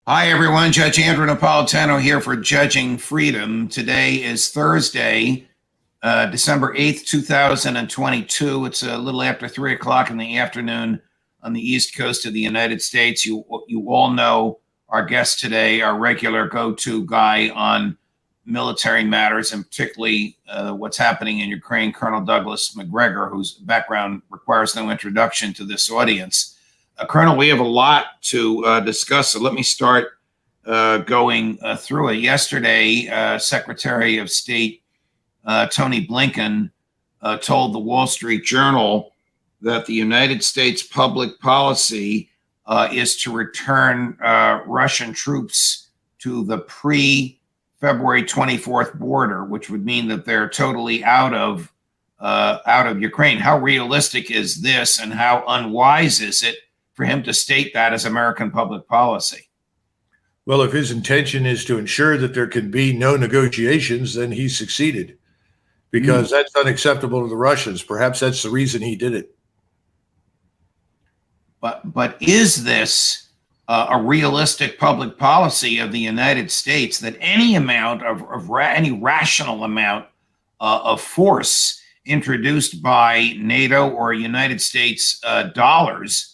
Hi, everyone. Judge Andrew Napolitano here for Judging Freedom. Today is Thursday, December 8th, 2022. It's a little after 3 o'clock in the afternoon on the East Coast of the United States. You all know our guest today, our regular go-to guy on military matters, and particularly what's happening in Ukraine, Colonel Douglas McGregor, whose background requires no introduction to this audience. Colonel, we have a lot to discuss, so let me start going through it. Yesterday, Secretary of State Tony Blinken told the Wall Street Journal that the United States public policy is to return Russian troops to the pre-February 24th border, which would mean that they're totally out of Ukraine. How realistic is this, and how unwise is it for him to state that as American public policy? Well, if his intention is to ensure that there can be no negotiations, then he succeeded, because that's unacceptable to the Russians. Perhaps that's the reason he did it. But is this a realistic public policy of the United States, that any amount any rational amount of force introduced by NATO or United States dollars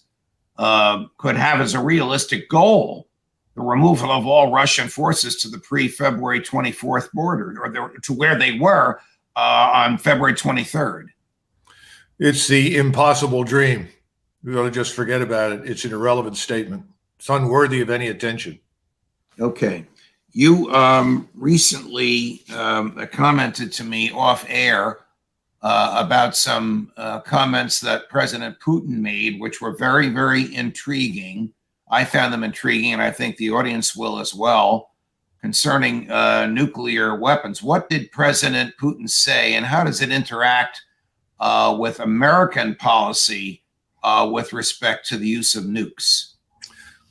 could have as a realistic goal the removal of all Russian forces to the pre-February 24th border, or to where they were on February 23rd? It's the impossible dream. We ought to just forget about it. It's an irrelevant statement. It's unworthy of any attention. Okay. You recently commented to me off air about some comments that President Putin made, which were very, very intriguing. I found them intriguing, and I think the audience will as well, concerning nuclear weapons. What did President Putin say, and how does it interact with American policy with respect to the use of nukes?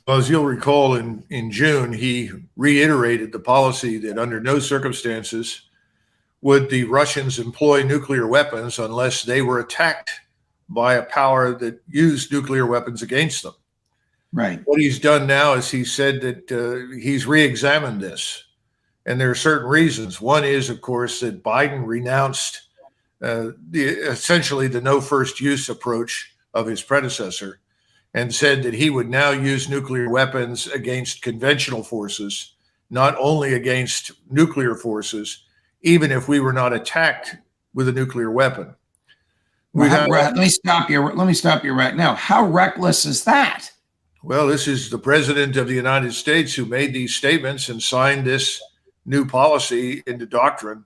Well, as you'll recall, in June, he reiterated the policy that under no circumstances would the Russians employ nuclear weapons unless they were attacked by a power that used nuclear weapons against them. Right. What he's done now is he said that he's re-examined this, and there are certain reasons. One is, of course, that Biden renounced essentially the no first use approach of his predecessor, and said that he would now use nuclear weapons against conventional forces, not only against nuclear forces, even if we were not attacked with a nuclear weapon. Let me stop you. Let me stop you right now. How reckless is that? Well, this is the president of the United States who made these statements and signed this new policy into doctrine.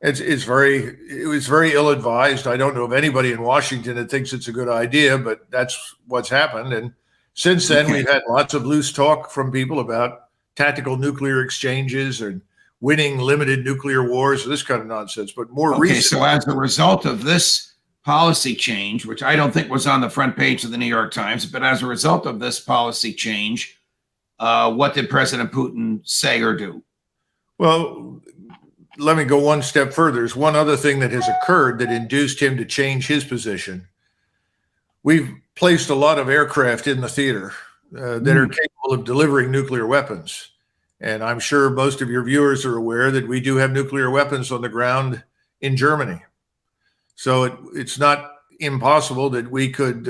It was very ill-advised. I don't know of anybody in Washington that thinks it's a good idea, but that's what's happened. And since then, we've had lots of loose talk from people about tactical nuclear exchanges and winning limited nuclear wars, this kind of nonsense. But more recently, so as a result of this policy change, which I don't think was on the front page of the New York Times, but as a result of this policy change, what did President Putin say or do? Well, let me go one step further. There's one other thing that has occurred that induced him to change his position. We've placed a lot of aircraft in the theater that are capable of delivering nuclear weapons. And I'm sure most of your viewers are aware that we do have nuclear weapons on the ground in Germany. So it's not impossible that we could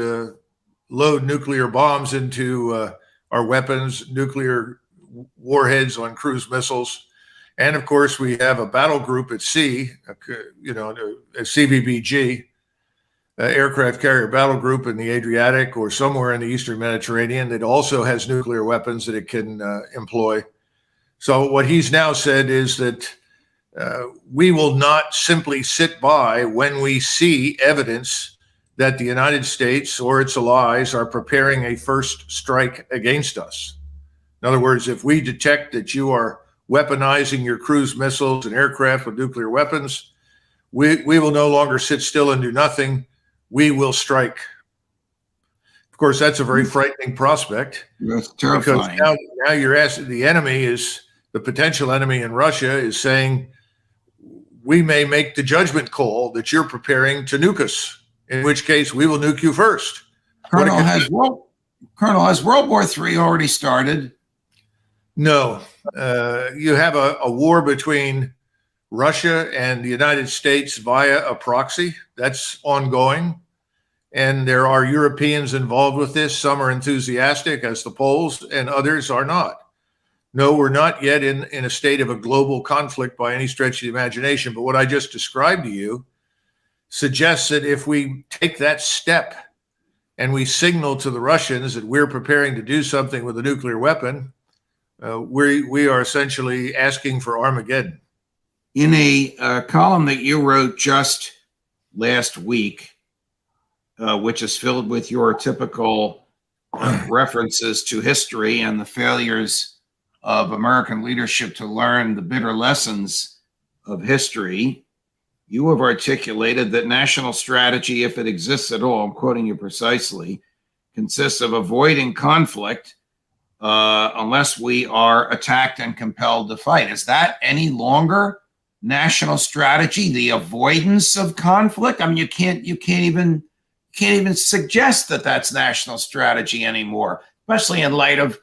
load nuclear bombs into our weapons, nuclear warheads on cruise missiles. And of course, we have a battle group at sea, a CVBG, aircraft carrier battle group in the Adriatic or somewhere in the Eastern Mediterranean that also has nuclear weapons that it can employ. So what he's now said is that we will not simply sit by when we see evidence that the United States or its allies are preparing a first strike against us. In other words, if we detect that you are weaponizing your cruise missiles and aircraft with nuclear weapons, we will no longer sit still and do nothing. We will strike. Of course, that's a very frightening prospect. That's terrifying. Because now you're asking, the enemy is, the potential enemy in Russia is saying, we may make the judgment call that you're preparing to nuke us, in which case we will nuke you first. Colonel, has World War III already started? No. You have a war between Russia and the United States via a proxy. That's ongoing. And there are Europeans involved with this. Some are enthusiastic, as the Poles, and others are not. No, we're not yet in a state of a global conflict by any stretch of the imagination. But what I just described to you suggests that if we take that step and we signal to the Russians that we're preparing to do something with a nuclear weapon, we are essentially asking for Armageddon. In a column that you wrote just last week, which is filled with your typical references to history and the failures of American leadership to learn the bitter lessons of history, you have articulated that national strategy, if it exists at all, I'm quoting you precisely, consists of avoiding conflict unless we are attacked and compelled to fight. Is that any longer national strategy, the avoidance of conflict? I mean, you can't even suggest that that's national strategy anymore, especially in light of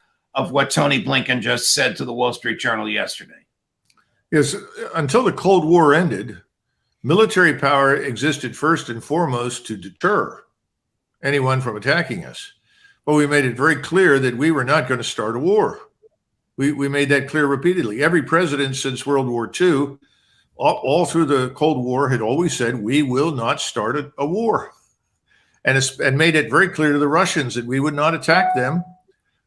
what Tony Blinken just said to the Wall Street Journal yesterday. Yes, until the Cold War ended, military power existed first and foremost to deter anyone from attacking us. But we made it very clear that we were not going to start a war. We made that clear repeatedly. Every president since World War II, all through the Cold War, had always said, we will not start a war. And made it very clear to the Russians that we would not attack them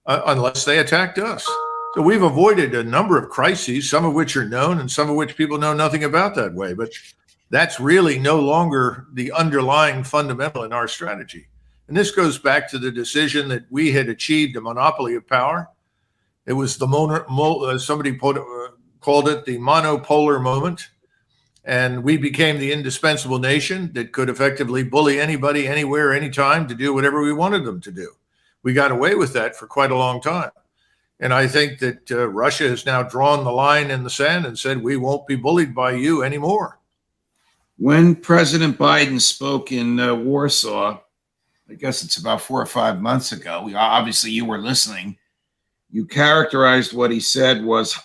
unless they attacked us. So we've avoided a number of crises, some of which are known and some of which people know nothing about that way. But that's really no longer the underlying fundamental in our strategy. And this goes back to the decision that we had achieved a monopoly of power. It was somebody called it the monopolar moment. And we became the indispensable nation that could effectively bully anybody, anywhere, anytime to do whatever we wanted them to do. We got away with that for quite a long time. And I think that Russia has now drawn the line in the sand and said, we won't be bullied by you anymore. When President Biden spoke in Warsaw, I guess it's about 4 or 5 months ago, obviously you were listening, you characterized what he said was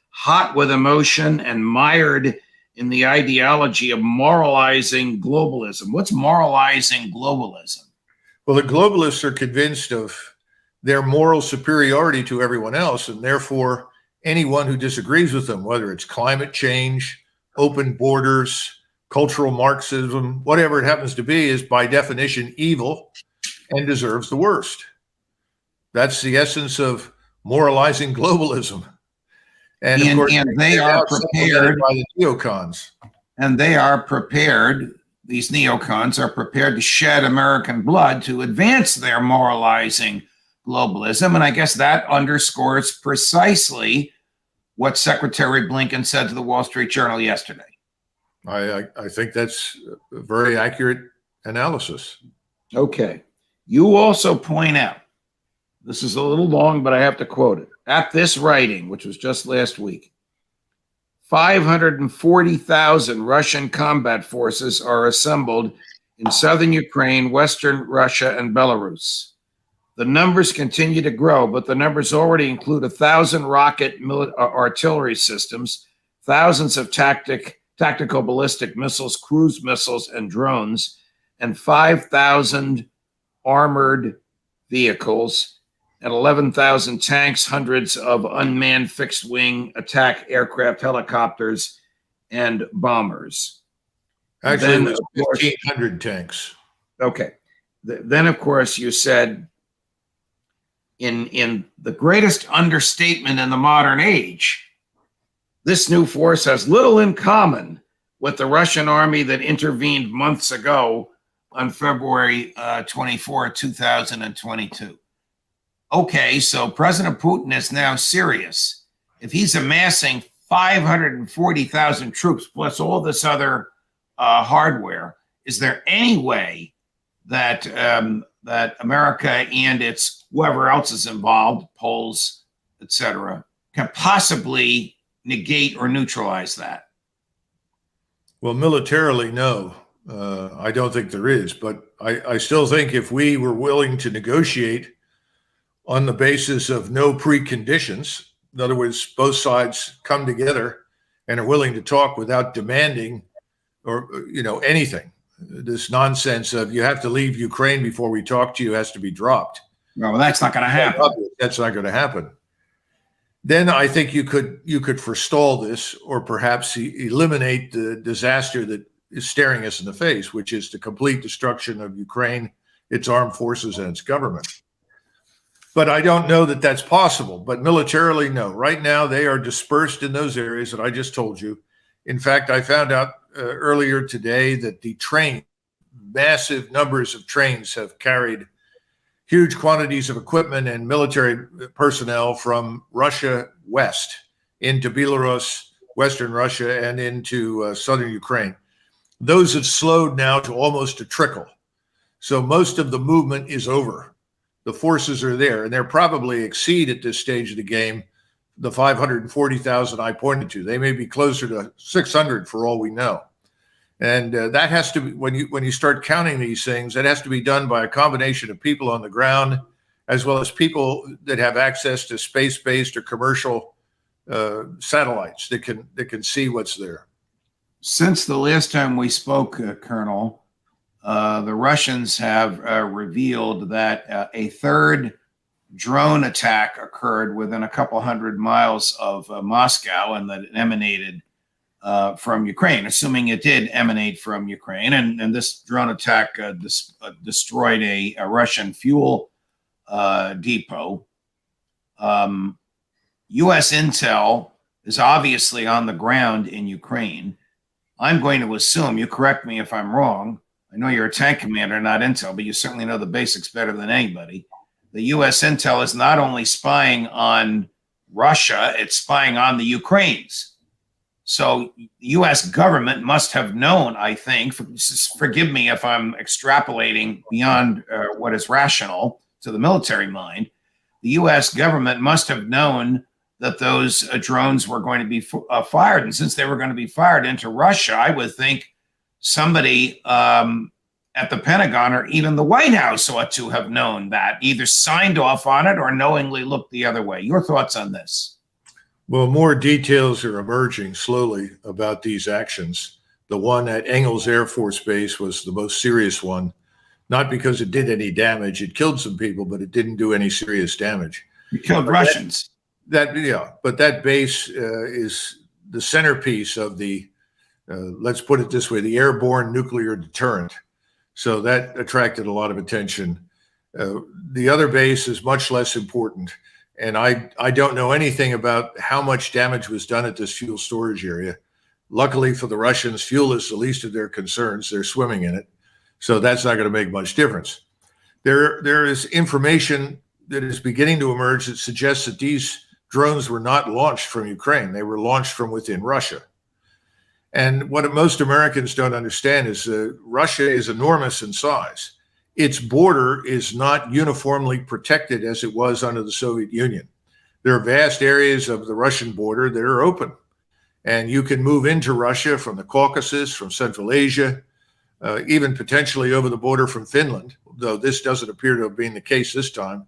hot with emotion and mired in the ideology of moralizing globalism. What's moralizing globalism? Well, the globalists are convinced of their moral superiority to everyone else, and therefore anyone who disagrees with them, whether it's climate change, open borders, cultural Marxism, whatever it happens to be, is by definition evil and deserves the worst. That's the essence of moralizing globalism. And of course, they are prepared by the neocons. And they are prepared, these neocons are prepared to shed American blood to advance their moralizing globalism. And I guess that underscores precisely what Secretary Blinken said to the Wall Street Journal yesterday. I think that's a very accurate analysis. Okay. You also point out, this is a little long, but I have to quote it. At this writing, which was just last week, 540,000 Russian combat forces are assembled in southern Ukraine, western Russia, and Belarus. The numbers continue to grow, but the numbers already include 1,000 rocket artillery systems, thousands of tactical ballistic missiles, cruise missiles, and drones, and 5,000 armored vehicles, and 11,000 tanks, hundreds of unmanned fixed-wing attack aircraft, helicopters, and bombers. Actually, it was 1,500 tanks. Okay. Then, of course, you said, in the greatest understatement in the modern age, this new force has little in common with the Russian army that intervened months ago on February 24, 2022. Okay, so President Putin is now serious. If he's amassing 540,000 troops plus all this other hardware, is there any way that that America and its whoever else is involved, Poles, etc., can possibly negate or neutralize that? Well, militarily, no. I don't think there is, but I still think if we were willing to negotiate on the basis of no preconditions. In other words, both sides come together and are willing to talk without demanding or anything. This nonsense of you have to leave Ukraine before we talk to you has to be dropped. Well, that's not going to happen. That's not going to happen. Then I think you could forestall this, or perhaps eliminate the disaster that is staring us in the face, which is the complete destruction of Ukraine, its armed forces, and its government. But I don't know that that's possible. But militarily, no. Right now, they are dispersed in those areas that I just told you. In fact, I found out earlier today that massive numbers of trains have carried huge quantities of equipment and military personnel from Russia west into Belarus, Western Russia, and into southern Ukraine. Those have slowed now to almost a trickle. So most of the movement is over. The forces are there, and they'll probably exceed at this stage of the game the 540,000 I pointed to. They may be closer to 600 for all we know. And that has to be, when you start counting these things, that has to be done by a combination of people on the ground, as well as people that have access to space-based or commercial satellites that can see what's there. Since the last time we spoke, Colonel, the Russians have revealed that a third drone attack occurred within a couple hundred miles of Moscow, and that it emanated from Ukraine, assuming it did emanate from Ukraine. And this drone attack destroyed a Russian fuel depot. U.S. intel is obviously on the ground in Ukraine. I'm going to assume, you correct me if I'm wrong, I know you're a tank commander, not intel, but you certainly know the basics better than anybody. The U.S. intel is not only spying on Russia, it's spying on the Ukraines. So the U.S. government must have known, I think, forgive me if I'm extrapolating beyond what is rational to the military mind, the U.S. government must have known that those drones were going to be fired. And since they were going to be fired into Russia, I would think somebody at the Pentagon or even the White House ought to have known that, either signed off on it or knowingly looked the other way. Your thoughts on this? Well, more details are emerging slowly about these actions. The one at Engels Air Force Base was the most serious one, not because it did any damage. It killed some people, but it didn't do any serious damage. It killed Russians. But that base is the centerpiece of the, let's put it this way, the airborne nuclear deterrent. So that attracted a lot of attention. The other base is much less important. And I don't know anything about how much damage was done at this fuel storage area. Luckily for the Russians, fuel is the least of their concerns. They're swimming in it. So that's not going to make much difference. There is information that is beginning to emerge that suggests that these drones were not launched from Ukraine. They were launched from within Russia. And what most Americans don't understand is Russia is enormous in size. Its border is not uniformly protected as it was under the Soviet Union. There are vast areas of the Russian border that are open. And you can move into Russia from the Caucasus, from Central Asia, even potentially over the border from Finland, though this doesn't appear to have been the case this time.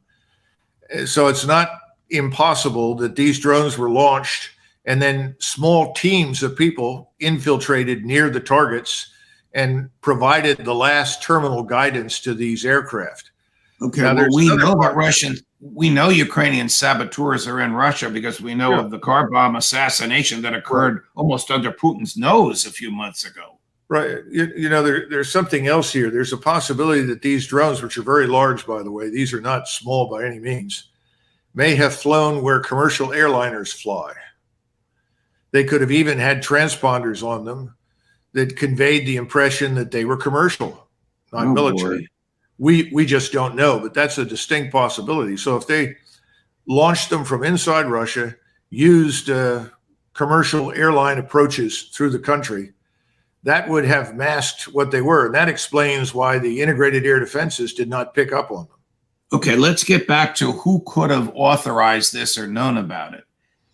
So it's not impossible that these drones were launched and then small teams of people infiltrated near the targets and provided the last terminal guidance to these aircraft. Okay, now, well, we know Ukrainian saboteurs are in Russia because we know of the car bomb assassination that occurred almost under Putin's nose a few months ago. Right. There's something else here. There's a possibility that these drones, which are very large, by the way, these are not small by any means, may have flown where commercial airliners fly. They could have even had transponders on them that conveyed the impression that they were commercial, not military. We just don't know, but that's a distinct possibility. So if they launched them from inside Russia, used commercial airline approaches through the country, that would have masked what they were. And that explains why the integrated air defenses did not pick up on them. Okay, let's get back to who could have authorized this or known about it.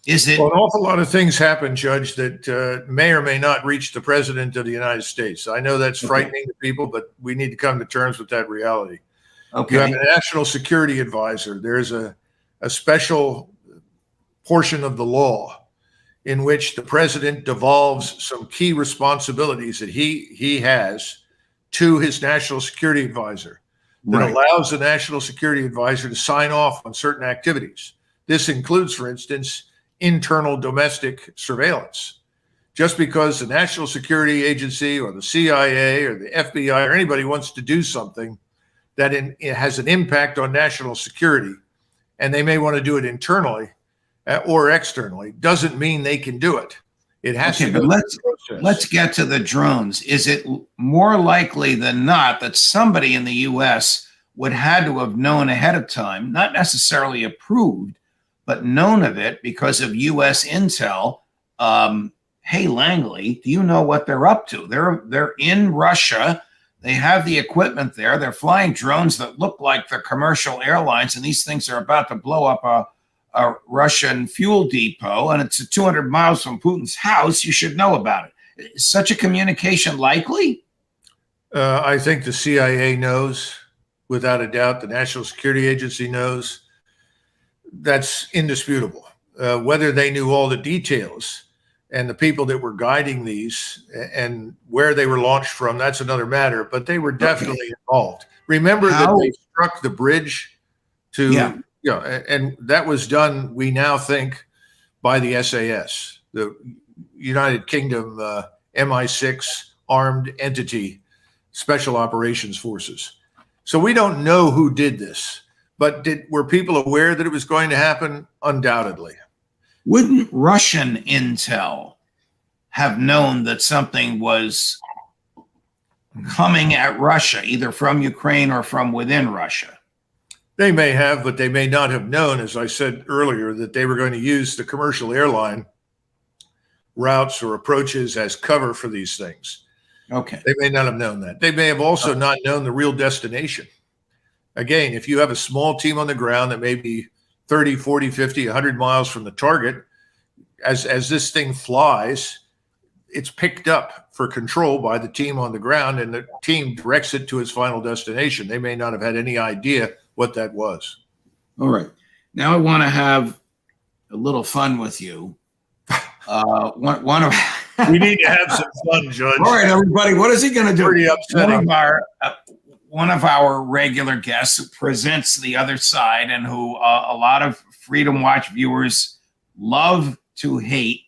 Well, an awful lot of things happen, Judge, that may or may not reach the president of the United States. I know that's frightening to people, but we need to come to terms with that reality. You have Okay. a national security advisor. There's a special portion of the law in which the president devolves some key responsibilities that he has to his national security advisor that Right. allows the national security advisor to sign off on certain activities. This includes, for instance, internal domestic surveillance. Just because the National Security Agency or the CIA or the FBI or anybody wants to do something that it has an impact on national security, and they may want to do it internally or externally, doesn't mean they can do it. It has Okay, to but go through the process. let's get to the drones. Is it more likely than not that somebody in the U.S. would had to have known ahead of time, not necessarily approved, but known of it because of U.S. intel? Hey, Langley, do you know what they're up to? They're in Russia. They have the equipment there. They're flying drones that look like they're commercial airlines, and these things are about to blow up a Russian fuel depot, and it's 200 miles from Putin's house. You should know about it. Is such a communication likely? I think the CIA knows, without a doubt. The National Security Agency knows. That's indisputable. Whether they knew all the details and the people that were guiding these and where they were launched from, that's another matter, but they were definitely involved. Remember that they struck the bridge to, and that was done, we now think, by the SAS, the United Kingdom MI6 armed entity, Special Operations Forces. So we don't know who did this, but were people aware that it was going to happen? Undoubtedly. Wouldn't Russian intel have known that something was coming at Russia, either from Ukraine or from within Russia? They may have, but they may not have known, as I said earlier, that they were going to use the commercial airline routes or approaches as cover for these things. Okay. They may not have known that. They may have also not known the real destination. Again, if you have a small team on the ground that may be 30, 40, 50, 100 miles from the target, as this thing flies, it's picked up for control by the team on the ground, and the team directs it to its final destination. They may not have had any idea what that was. All right. Now I want to have a little fun with you. One of We need to have some fun, Judge. All right, everybody. What is he going to do? Pretty upsetting. One of our regular guests who presents the other side and who a lot of Freedom Watch viewers love to hate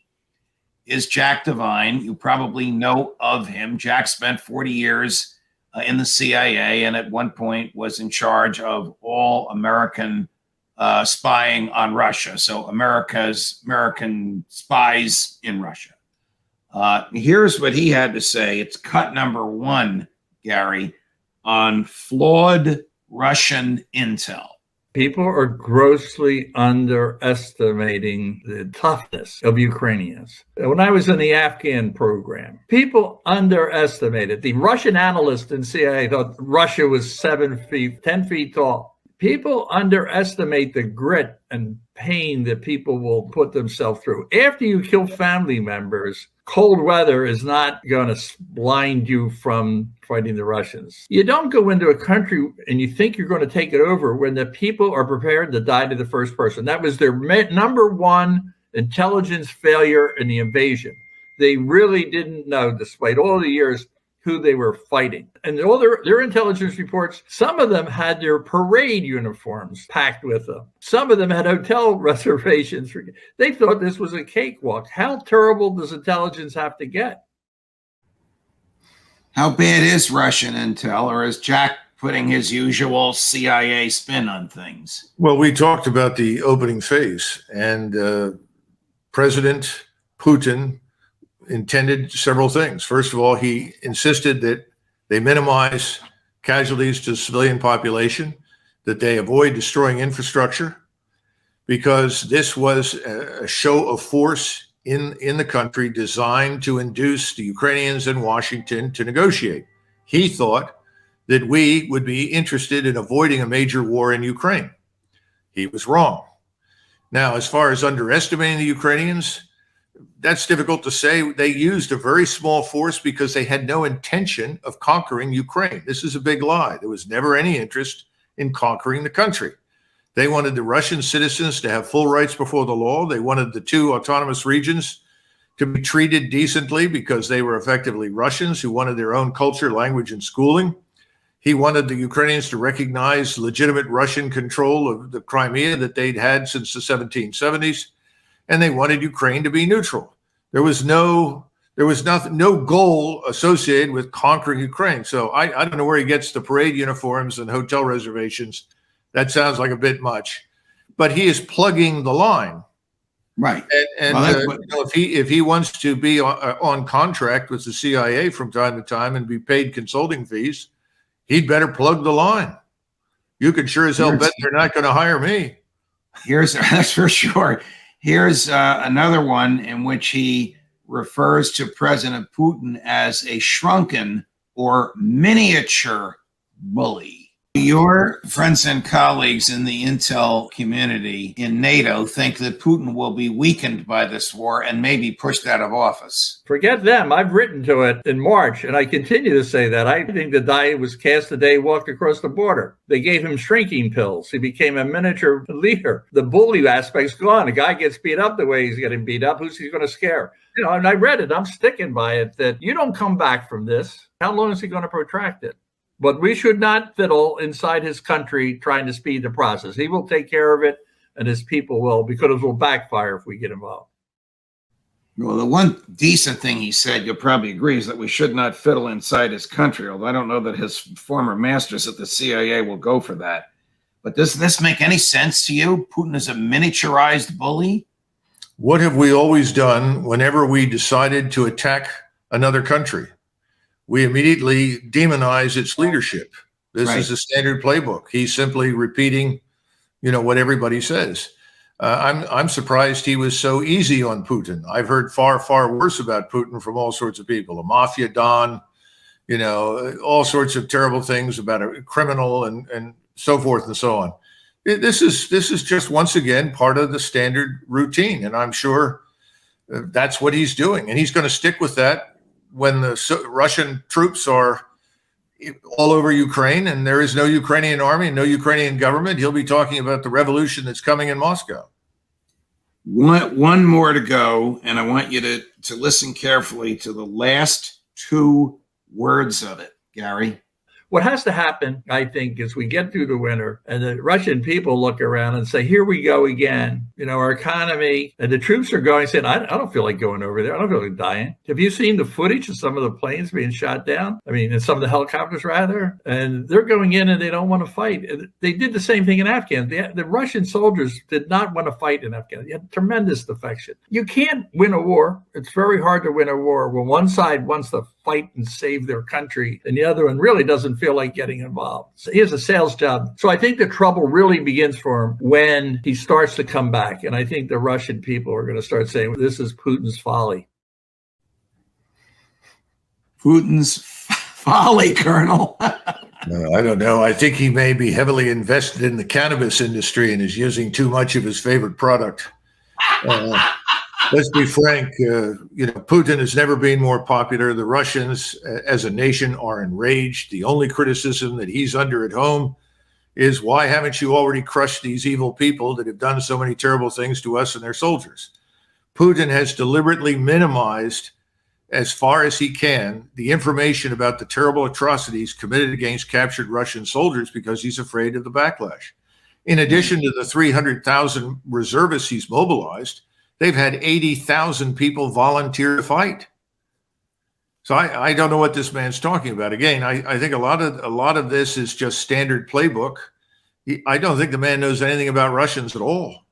is Jack Devine. You probably know of him. Jack spent 40 years in the CIA and at one point was in charge of all American spying on Russia. So American spies in Russia. Here's what he had to say. It's cut number 1, Gary, on flawed Russian intel. People are grossly underestimating the toughness of Ukrainians. When I was in the Afghan program, people underestimated. The Russian analyst in CIA thought Russia was 7 feet, 10 feet tall. People underestimate the grit and pain that people will put themselves through. After you kill family members, cold weather is not going to blind you from fighting the Russians. You don't go into a country and you think you're going to take it over when the people are prepared to die to the first person. That was their number one intelligence failure in the invasion. They really didn't know, despite all the years, who they were fighting. And all their intelligence reports, some of them had their parade uniforms packed with them. Some of them had hotel reservations. They thought this was a cakewalk. How terrible does intelligence have to get? How bad is Russian intel, or is Jack putting his usual CIA spin on things? Well, we talked about the opening phase, and President Putin intended several things. First of all, he insisted that they minimize casualties to the civilian population, that they avoid destroying infrastructure, because this was a show of force in the country designed to induce the Ukrainians and Washington to negotiate. He thought that we would be interested in avoiding a major war in Ukraine. He was wrong. Now, as far as underestimating the Ukrainians, that's difficult to say. They used a very small force because they had no intention of conquering Ukraine. This is a big lie. There was never any interest in conquering the country. They wanted the Russian citizens to have full rights before the law. They wanted the two autonomous regions to be treated decently because they were effectively Russians who wanted their own culture, language, and schooling. He wanted the Ukrainians to recognize legitimate Russian control of the Crimea that they'd had since the 1770s, and they wanted Ukraine to be neutral. There was no goal associated with conquering Ukraine. So I don't know where he gets the parade uniforms and hotel reservations. That sounds like a bit much, but he is plugging the line. Right. And if he wants to be on contract with the CIA from time to time and be paid consulting fees, he'd better plug the line. You can sure as hell bet they're not going to hire me. That's for sure. Here's another one in which he refers to President Putin as a shrunken or miniature bully. Your friends and colleagues in the intel community in NATO think that Putin will be weakened by this war and maybe pushed out of office. Forget them. I've written to it in March, and I continue to say that. I think the die was cast the day he walked across the border. They gave him shrinking pills. He became a miniature leader. The bully aspect's gone. The guy gets beat up the way he's getting beat up. Who's he going to scare? And I read it. I'm sticking by it that you don't come back from this. How long is he going to protract it? But we should not fiddle inside his country trying to speed the process. He will take care of it, and his people will, because it will backfire if we get involved. Well, the one decent thing he said, you'll probably agree, is that we should not fiddle inside his country, although I don't know that his former masters at the CIA will go for that. But does this make any sense to you? Putin is a miniaturized bully? What have we always done whenever we decided to attack another country? We immediately demonize its leadership. This is a standard playbook. He's simply repeating, what everybody says. I'm surprised he was so easy on Putin. I've heard far, far worse about Putin from all sorts of people. A mafia don, all sorts of terrible things about a criminal and so forth and so on. This is just once again part of the standard routine, and I'm sure that's what he's doing, and he's going to stick with that. When the Russian troops are all over Ukraine and there is no Ukrainian army and no Ukrainian government, he'll be talking about the revolution that's coming in Moscow. One more to go, and I want you to listen carefully to the last two words of it, Gary. What has to happen, I think, is we get through the winter and the Russian people look around and say, here we go again. Our economy, and the troops are going saying, I don't feel like going over there. I don't feel like dying. Have you seen the footage of some of the planes being shot down? And some of the helicopters rather, and they're going in and they don't want to fight. They did the same thing in Afghanistan. The Russian soldiers did not want to fight in Afghanistan. They had tremendous defection. You can't win a war. It's very hard to win a war when one side wants to fight and save their country and the other one really doesn't feel like getting involved. So he has a sales job. So I think the trouble really begins for him when he starts to come back. And I think the Russian people are going to start saying, this is Putin's folly. Putin's folly, Colonel. I don't know. I think he may be heavily invested in the cannabis industry and is using too much of his favorite product. Let's be frank, Putin has never been more popular. The Russians as a nation are enraged. The only criticism that he's under at home is, why haven't you already crushed these evil people that have done so many terrible things to us and their soldiers? Putin has deliberately minimized, as far as he can, the information about the terrible atrocities committed against captured Russian soldiers because he's afraid of the backlash. In addition to the 300,000 reservists he's mobilized, they've had 80,000 people volunteer to fight. So I don't know what this man's talking about. Again, I think a lot of this is just standard playbook. I don't think the man knows anything about Russians at all.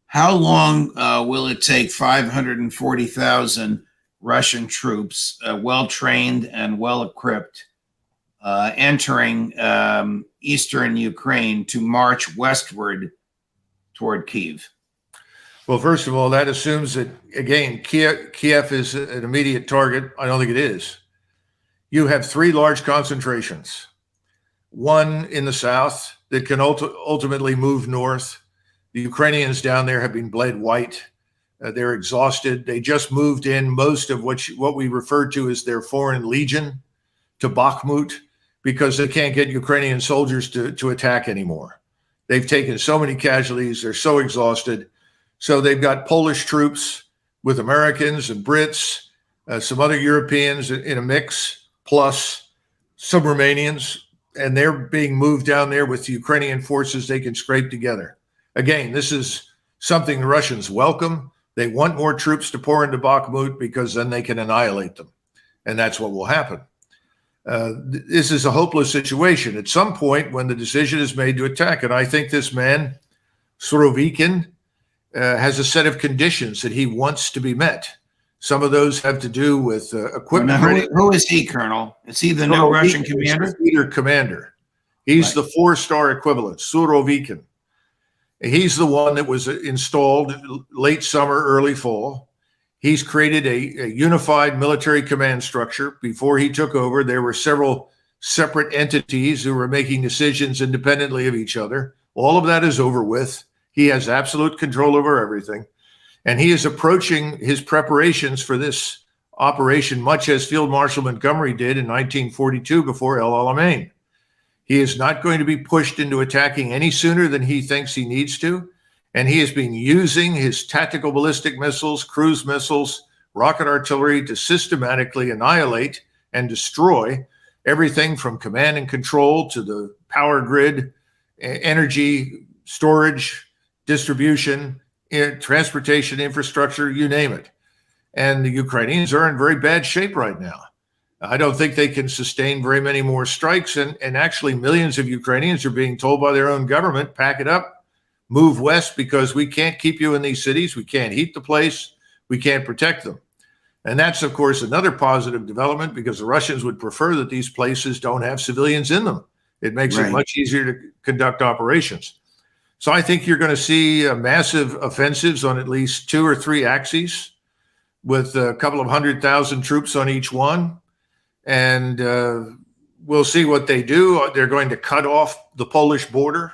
How long will it take 540,000 Russian troops, well-trained and well-equipped, entering eastern Ukraine to march westward toward Kyiv? Well, first of all, that assumes that, again, Kiev is an immediate target. I don't think it is. You have three large concentrations. One in the south that can ultimately move north. The Ukrainians down there have been bled white. They're exhausted. They just moved in most of what we refer to as their foreign legion to Bakhmut because they can't get Ukrainian soldiers to attack anymore. They've taken so many casualties. They're so exhausted. So they've got Polish troops with Americans and Brits, some other Europeans in a mix, plus some Romanians, and they're being moved down there with the Ukrainian forces they can scrape together. Again, this is something the Russians welcome. They want more troops to pour into Bakhmut because then they can annihilate them. And that's what will happen. This is a hopeless situation. At some point, when the decision is made to attack, and I think this man, Surovikin, has a set of conditions that he wants to be met. Some of those have to do with equipment. Now, who is he, Colonel? Is he the new Russian commander? Leader commander. He's the 4-star equivalent, Surovikin. He's the one that was installed late summer, early fall. He's created a unified military command structure. Before he took over, there were several separate entities who were making decisions independently of each other. All of that is over with. He has absolute control over everything. And he is approaching his preparations for this operation much as Field Marshal Montgomery did in 1942 before El Alamein. He is not going to be pushed into attacking any sooner than he thinks he needs to. And he has been using his tactical ballistic missiles, cruise missiles, rocket artillery to systematically annihilate and destroy everything from command and control to the power grid, energy, storage, distribution, transportation infrastructure, you name it. And the Ukrainians are in very bad shape right now. I don't think they can sustain very many more strikes. And actually, millions of Ukrainians are being told by their own government, pack it up, move west, because we can't keep you in these cities. We can't heat the place. We can't protect them. And that's, of course, another positive development, because the Russians would prefer that these places don't have civilians in them. It makes it much easier to conduct operations. So I think you're going to see massive offensives on at least 2 or 3 axes with a couple of 100,000 troops on each one. And we'll see what they do. They're going to cut off the Polish border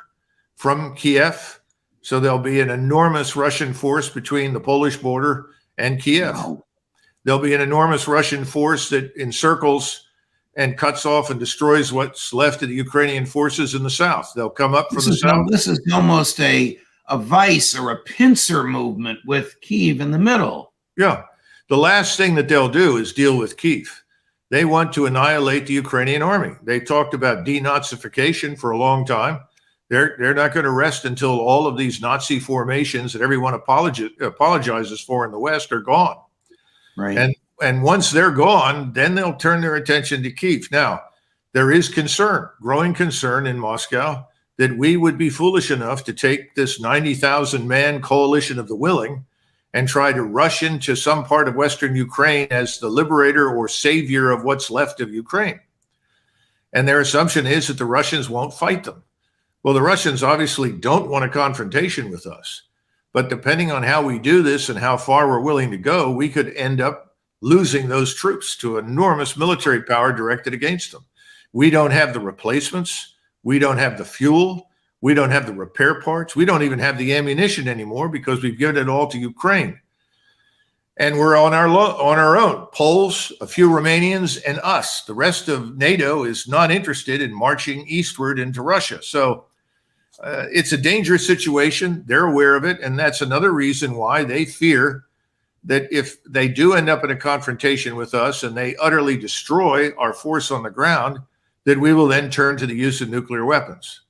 from Kiev. So there'll be an enormous Russian force between the Polish border and Kiev. Wow. There'll be an enormous Russian force that encircles and cuts off and destroys what's left of the Ukrainian forces in the south. They'll come up from the south. This is almost a vice or a pincer movement with Kyiv in the middle. Yeah. The last thing that they'll do is deal with Kyiv. They want to annihilate the Ukrainian army. They talked about denazification for a long time. They're not going to rest until all of these Nazi formations that everyone apologizes for in the West are gone. Right. And once they're gone, then they'll turn their attention to Kyiv. Now, there is concern, growing concern in Moscow, that we would be foolish enough to take this 90,000-man coalition of the willing and try to rush into some part of Western Ukraine as the liberator or savior of what's left of Ukraine. And their assumption is that the Russians won't fight them. Well, the Russians obviously don't want a confrontation with us. But depending on how we do this and how far we're willing to go, we could end up losing those troops to enormous military power directed against them. We don't have the replacements. We don't have the fuel. We don't have the repair parts. We don't even have the ammunition anymore because we've given it all to Ukraine. And we're on our own. Poles, a few Romanians, and us. The rest of NATO is not interested in marching eastward into Russia. So it's a dangerous situation. They're aware of it. And that's another reason why they fear that if they do end up in a confrontation with us and they utterly destroy our force on the ground, that we will then turn to the use of nuclear weapons.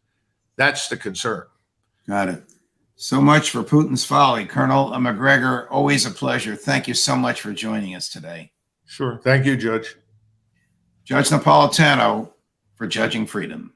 That's the concern. Got it. So much for Putin's folly. Colonel McGregor, always a pleasure. Thank you so much for joining us today. Sure. Thank you, Judge. Judge Napolitano for Judging Freedom.